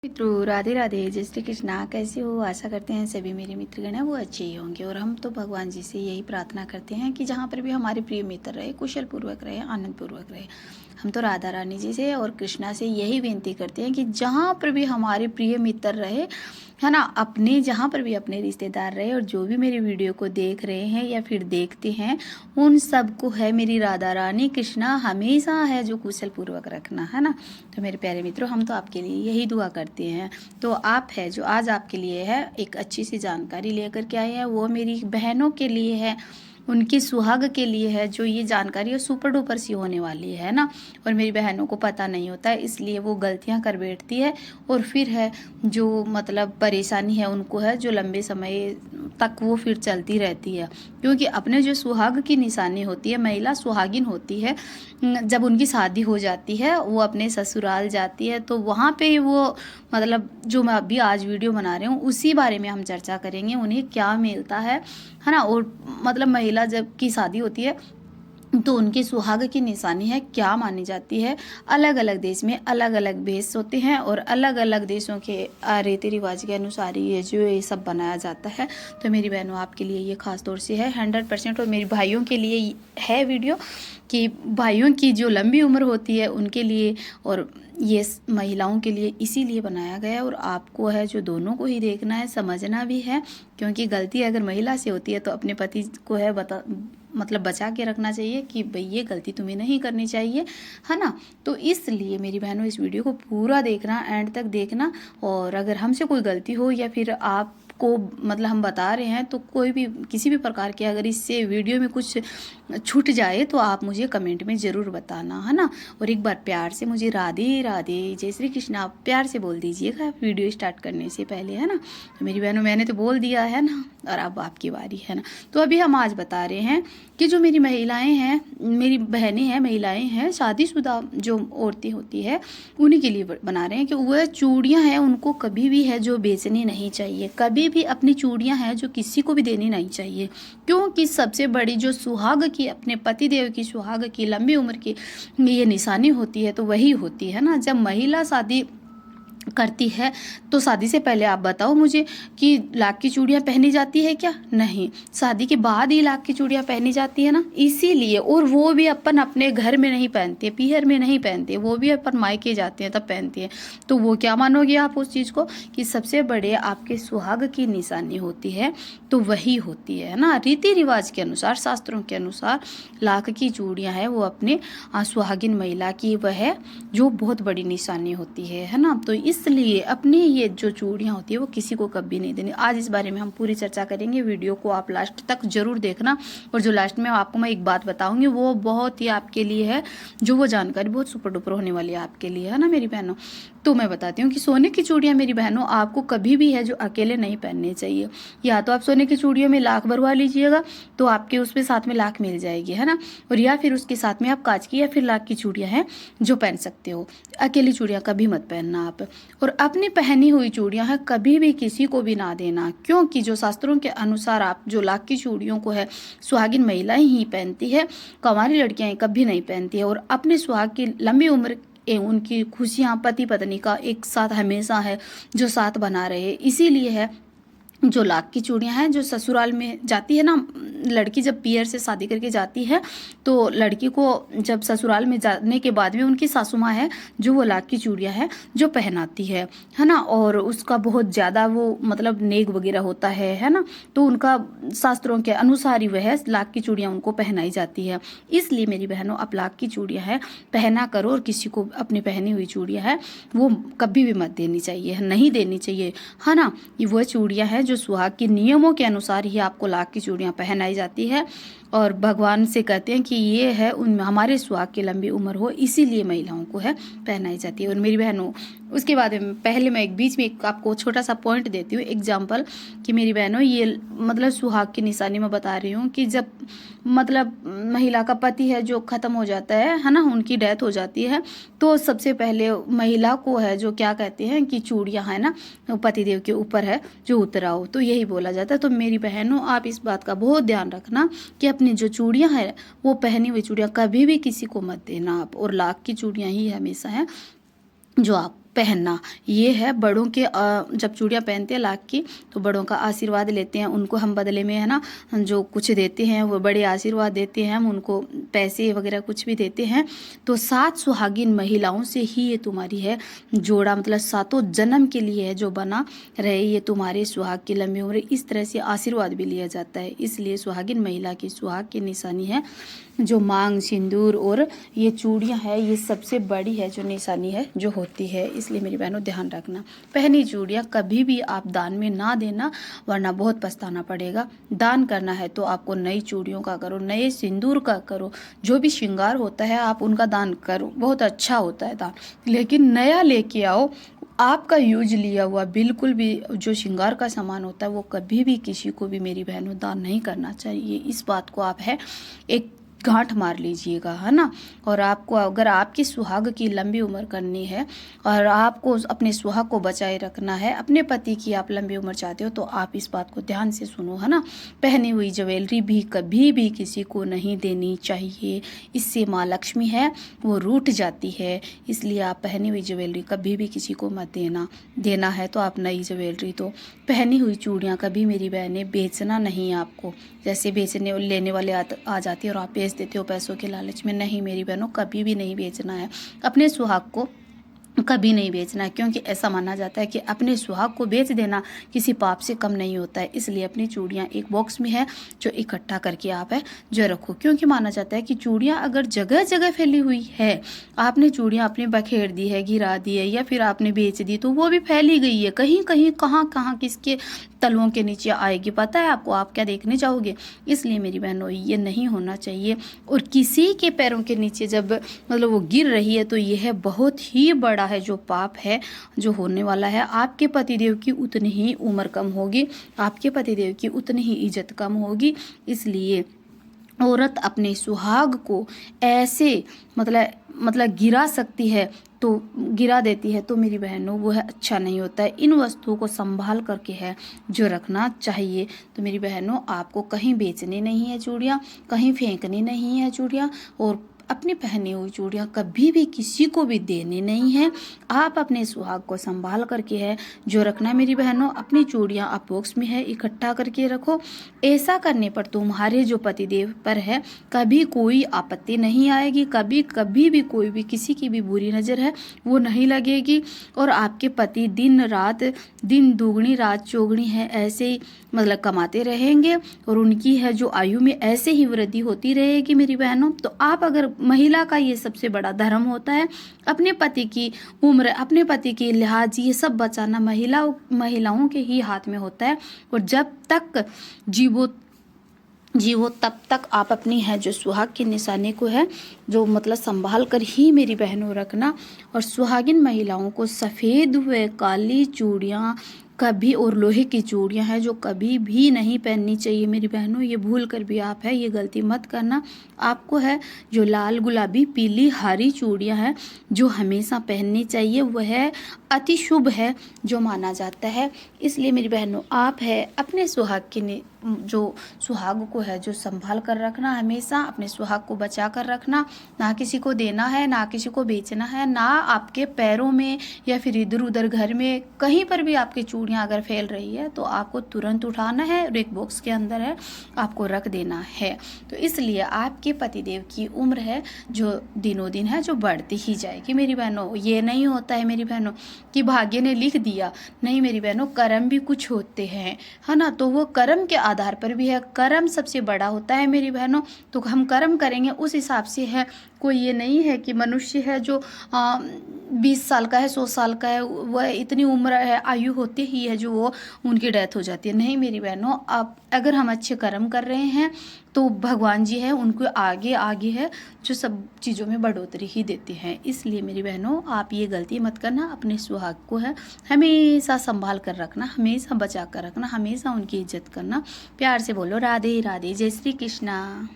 मित्रों राधे राधे, जय श्री कृष्णा। कैसे हो? आशा करते हैं सभी मेरे मित्रगण हैं वो अच्छे ही होंगे। और हम तो भगवान जी से यही प्रार्थना करते हैं कि जहाँ पर भी हमारे प्रिय मित्र रहे, कुशल पूर्वक रहे, आनंद पूर्वक रहे। हम तो राधा रानी जी से और कृष्णा से यही विनती करते हैं कि जहाँ पर भी हमारे प्रिय मित्र रहे, है ना, अपने जहाँ पर भी अपने रिश्तेदार रहे, और जो भी मेरी वीडियो को देख रहे हैं या फिर देखते हैं, उन सबको है मेरी राधा रानी कृष्णा हमेशा है जो कुशल पूर्वक रखना, है ना। तो मेरे प्यारे मित्रों, हम तो आपके लिए यही दुआ करते हैं। तो आप है जो आज आपके लिए है एक अच्छी सी जानकारी लेकर के आए हैं, वो मेरी बहनों के लिए है, उनकी सुहाग के लिए है, जो ये जानकारी है सुपर डुपर सी होने वाली है ना। और मेरी बहनों को पता नहीं होता है, इसलिए वो गलतियां कर बैठती है, और फिर है जो मतलब परेशानी है उनको है जो लंबे समय तक वो फिर चलती रहती है। क्योंकि अपने जो सुहाग की निशानी होती है, महिला सुहागिन होती है, जब उनकी शादी हो जाती है, वो अपने ससुराल जाती है, तो वहाँ पे वो मतलब जो मैं अभी आज वीडियो बना रही हूँ उसी बारे में हम चर्चा करेंगे, उन्हें क्या मिलता है ना। और मतलब महिला जब की शादी होती है तो उनकी सुहाग की निशानी है क्या मानी जाती है। अलग अलग देश में अलग अलग भेष होते हैं, और अलग अलग देशों के रीति रिवाज के अनुसार ये जो ये सब बनाया जाता है। तो मेरी बहनों, आपके लिए ये खास तौर से है 100%। और मेरी भाइयों के लिए है वीडियो कि भाइयों की जो लंबी उम्र होती है उनके लिए, और ये महिलाओं के लिए इसीलिए बनाया गया है। और आपको है जो दोनों को ही देखना है, समझना भी है, क्योंकि गलती अगर महिला से होती है तो अपने पति को है मतलब बचा के रखना चाहिए कि भाई ये गलती तुम्हें नहीं करनी चाहिए, है ना। तो इसलिए मेरी बहनों, इस वीडियो को पूरा देखना, एंड तक देखना। और अगर हमसे कोई गलती हो या फिर आपको मतलब हम बता रहे हैं तो कोई भी किसी भी प्रकार के अगर इससे वीडियो में कुछ छूट जाए तो आप मुझे कमेंट में ज़रूर बताना, है ना। और एक बार प्यार से मुझे राधे राधे, जय श्री कृष्ण आप प्यार से बोल दीजिएगा वीडियो स्टार्ट करने से पहले, है ना। तो मेरी बहनों, मैंने तो बोल दिया है ना, और अब आपकी बारी है ना। तो अभी हम आज बता रहे हैं कि जो मेरी महिलाएं हैं, मेरी बहनें हैं, महिलाएं हैं, शादीशुदा जो औरतें होती है, उन्हीं के लिए बना रहे हैं कि वह चूड़ियां हैं उनको कभी भी है जो बेचनी नहीं चाहिए। कभी भी अपनी चूड़ियां हैं जो किसी को भी देनी नहीं चाहिए, क्योंकि सबसे बड़ी जो सुहाग की, अपने पति देव की सुहाग की, लंबी उम्र की ये निशानी होती है, तो वही होती है ना। जब महिला शादी करती है तो शादी से पहले आप बताओ मुझे कि लाख की चूड़ियां पहनी जाती है क्या? नहीं, शादी के बाद ही लाख की चूड़ियां पहनी जाती है ना। इसीलिए, और वो भी अपन अपने घर में नहीं पहनते, पीहर में नहीं पहनते, वो भी अपन मायके जाते हैं तब पहनते हैं। तो वो क्या मानोगे आप उस चीज़ को कि सबसे बड़े आपके सुहाग की निशानी होती है, तो वही होती है ना। रीति रिवाज के अनुसार, शास्त्रों के अनुसार लाख की चूड़ियां है वो अपने सुहागिन महिला की वह जो बहुत बड़ी निशानी होती है ना। तो इसलिए अपनी ये जो चूड़ियाँ होती है वो किसी को कभी नहीं देनी। आज इस बारे में हम पूरी चर्चा करेंगे, वीडियो को आप लास्ट तक जरूर देखना। और जो लास्ट में आपको मैं एक बात बताऊंगी वो बहुत ही आपके लिए है, जो वो जानकारी बहुत सुपर डुपर होने वाली है आपके लिए, है ना मेरी बहनों। तो मैं बताती हूँ कि सोने की चूड़ियाँ मेरी बहनों आपको कभी भी है जो अकेले नहीं पहननी चाहिए। या तो आप सोने की चूड़ियों में लाख भरवा लीजिएगा तो आपके उसमें साथ में लाख मिल जाएगी, है ना। और या फिर उसके साथ में आप कांच की या फिर लाख की चूड़ियाँ हैं जो पहन सकते हो। अकेली चूड़ियाँ कभी मत पहनना आप। और अपनी पहनी हुई चूड़ियाँ हैं कभी भी किसी को भी ना देना, क्योंकि जो शास्त्रों के अनुसार आप जो लाख की चूड़ियों को है सुहागिन महिलाएं ही पहनती है, कंवारी लड़कियां कभी नहीं पहनती है। और अपने सुहाग की लंबी उम्र उनकी खुशियां पति पत्नी का एक साथ हमेशा है जो साथ बना रहे, इसीलिए है जो लाख की चूड़ियां हैं जो ससुराल में जाती है ना। लड़की जब पियर से शादी करके जाती है तो लड़की को जब ससुराल में जाने के बाद में उनकी सासू माँ है जो वो लाख की चूड़ियां है जो पहनाती है ना। और उसका बहुत ज़्यादा वो मतलब नेक वगैरह होता है ना। तो उनका शास्त्रों के अनुसार ही वह लाख की चूड़ियाँ उनको पहनाई जाती है। इसलिए मेरी बहनों, आप लाख की चूड़ियाँ है पहना करो, और किसी को अपनी पहनी हुई चूड़ियाँ है वो कभी भी मत देनी चाहिए, नहीं देनी चाहिए, है ना। ये वह चूड़ियाँ हैं जो सुहाग के नियमों के अनुसार ही आपको लाख की चूड़ियाँ पहनाई जाती है। और भगवान से कहते हैं कि ये है उन हमारे सुहाग की लंबी उम्र हो, इसीलिए महिलाओं को है पहनाई जाती है। और मेरी बहनों, उसके बाद पहले मैं एक बीच में आपको छोटा सा पॉइंट देती हूँ एग्जाम्पल कि मेरी बहनों ये मतलब सुहाग की निशानी में बता रही हूँ कि जब मतलब महिला का पति है जो ख़त्म हो जाता है ना, उनकी डेथ हो जाती है, तो सबसे पहले महिला को है जो क्या कहते हैं कि चूड़ियाँ है ना पतिदेव के ऊपर है जो उतराओ, तो यही बोला जाता है। तो मेरी बहनों, आप इस बात का बहुत ध्यान रखना कि अपनी जो चूड़ियाँ हैं वो पहनी हुई चूड़ियाँ कभी भी किसी को मत देना आप। और लाख की चूड़ियाँ ही हमेशा हैं जो आप पहनना। ये है बड़ों के जब चूड़ियाँ पहनते हैं लाख की, तो बड़ों का आशीर्वाद लेते हैं, उनको हम बदले में है ना जो कुछ देते हैं, वो बड़े आशीर्वाद देते हैं, हम उनको पैसे वगैरह कुछ भी देते हैं। तो 7 सुहागिन महिलाओं से ही ये तुम्हारी है जोड़ा, मतलब 7 जन्म के लिए है जो बना रहे ये तुम्हारे सुहाग की लंबी उम्र। इस तरह से आशीर्वाद भी लिया जाता है। इसलिए सुहागिन महिला की सुहाग की निशानी है जो मांग, सिंदूर और ये चूड़ियाँ है, ये सबसे बड़ी है जो निशानी है जो होती है। इसलिए मेरी बहनों ध्यान रखना, पहनी चूड़ियाँ कभी भी आप दान में ना देना, वरना बहुत पछताना पड़ेगा। दान करना है तो आपको नई चूड़ियों का करो, नए सिंदूर का करो, जो भी श्रृंगार होता है आप उनका दान करो, बहुत अच्छा होता है दान। लेकिन नया लेके आओ, आपका यूज लिया हुआ बिल्कुल भी जो श्रृंगार का सामान होता है वो कभी भी किसी को भी मेरी बहनों दान नहीं करना चाहिए। इस बात को आप है एक गांठ मार लीजिएगा, है ना। और आपको अगर आपकी सुहाग की लंबी उम्र करनी है और आपको अपने सुहाग को बचाए रखना है, अपने पति की आप लंबी उम्र चाहते हो, तो आप इस बात को ध्यान से सुनो, है ना। पहनी हुई ज्वेलरी भी कभी भी किसी को नहीं देनी चाहिए, इससे माँ लक्ष्मी है वो रूठ जाती है। इसलिए आप पहनी हुई ज्वेलरी कभी भी किसी को मत देना है तो आप नई ज्वेलरी तो। पहनी हुई चूड़ियाँ कभी मेरी बहनें बेचना नहीं आपको, जैसे बेचने लेने वाले आ जाते हैं और आप बेच देते हो पैसों के लालच में। नहीं मेरी बहनों, कभी भी नहीं बेचना है, अपने सुहाग को कभी नहीं बेचना है, क्योंकि ऐसा माना जाता है कि अपने सुहाग को बेच देना किसी पाप से कम नहीं होता है। इसलिए अपनी चूड़ियाँ एक बॉक्स में है जो इकट्ठा करके आप है जो रखो, क्योंकि माना जाता है कि चूड़ियाँ अगर जगह जगह फैली हुई है, आपने चूड़ियाँ अपने बखेर दी है, गिरा दी है या फिर आपने बेच दी, तो वो भी फैली गई है कहीं कहीं, कहाँ किसके तलवों के नीचे आएगी पता है आपको, आप क्या देखने जाओगे। इसलिए मेरी बहनों ये नहीं होना चाहिए। और किसी के पैरों के नीचे जब मतलब वो गिर रही है तो यह बहुत ही बड़ा है जो पाप है जो होने वाला है। आपके पतिदेव की उतनी ही उम्र कम होगी, आपके पतिदेव की उतनी ही इज्जत कम होगी। इसलिए औरत अपने सुहाग को ऐसे मतलब गिरा सकती है, तो गिरा देती है, तो मेरी बहनों वो है अच्छा नहीं होता है। इन वस्तुओं को संभाल करके है जो रखना चाहिए। तो मेरी बहनों आपको कहीं बेचनी नहीं है चूड़ियाँ, कहीं फेंकनी नहीं है चूड़ियाँ, और अपनी पहनी हुई चूड़ियाँ कभी भी किसी को भी देनी नहीं है। आप अपने सुहाग को संभाल करके है जो रखना है मेरी बहनों। अपनी चूड़ियाँ आप बॉक्स में है इकट्ठा करके रखो। ऐसा करने पर तुम्हारे जो पतिदेव पर है कभी कोई आपत्ति नहीं आएगी, कभी भी कोई भी किसी की भी बुरी नज़र है वो नहीं लगेगी। और आपके पति दिन रात, दिन दुगनी रात चौगनी है ऐसे ही मतलब कमाते रहेंगे और उनकी है जो आयु में ऐसे ही वृद्धि होती रहेगी मेरी बहनों। तो आप अगर महिला का ये सबसे बड़ा धर्म होता है अपने पति की उम्र, अपने पति की लिहाज, ये सब बचाना महिलाओं के ही हाथ में होता है। और जब तक जीवो तब तक आप अपनी है जो सुहाग की निशानी को है जो मतलब संभाल कर ही मेरी बहनों रखना। और सुहागिन महिलाओं को सफ़ेद व काली चूड़ियाँ कभी और लोहे की चूड़ियाँ हैं जो कभी भी नहीं पहननी चाहिए मेरी बहनों। ये भूल कर भी आप है ये गलती मत करना। आपको है जो लाल, गुलाबी, पीली, हरी चूड़ियाँ हैं जो हमेशा पहननी चाहिए, वह अति शुभ है जो माना जाता है। इसलिए मेरी बहनों आप है अपने सुहाग की जो सुहाग को है जो संभाल कर रखना, हमेशा अपने सुहाग को बचा कर रखना। ना किसी को देना है, ना किसी को बेचना है, ना आपके पैरों में या फिर इधर उधर घर में कहीं पर भी आपकी चूड़ियाँ अगर फैल रही है तो आपको तुरंत उठाना है और एक बॉक्स के अंदर है आपको रख देना है। तो इसलिए आपके पतिदेव की उम्र है जो दिनों दिन है जो बढ़ती ही जाएगी मेरी बहनों। ये नहीं होता है मेरी बहनों कि भाग्य ने लिख दिया, नहीं मेरी बहनों, कर्म भी कुछ होते हैं, है ना। तो वो कर्म के आधार पर भी है, कर्म सबसे बड़ा होता है मेरी बहनों। तो हम कर्म करेंगे उस हिसाब से है। कोई ये नहीं है कि मनुष्य है जो 20 साल का है, 100 साल का है, वह इतनी उम्र है आयु होती ही है जो वो उनकी डेथ हो जाती है। नहीं मेरी बहनों, अब अगर हम अच्छे कर्म कर रहे हैं तो भगवान जी है उनको आगे है जो सब चीज़ों में बढ़ोतरी ही देते हैं। इसलिए मेरी बहनों आप ये गलती मत करना, अपने सुहाग को है हमेशा संभाल कर रखना, हमेशा बचा कर रखना, हमेशा उनकी इज्जत करना। प्यार से बोलो राधे राधे, जय श्री कृष्णा।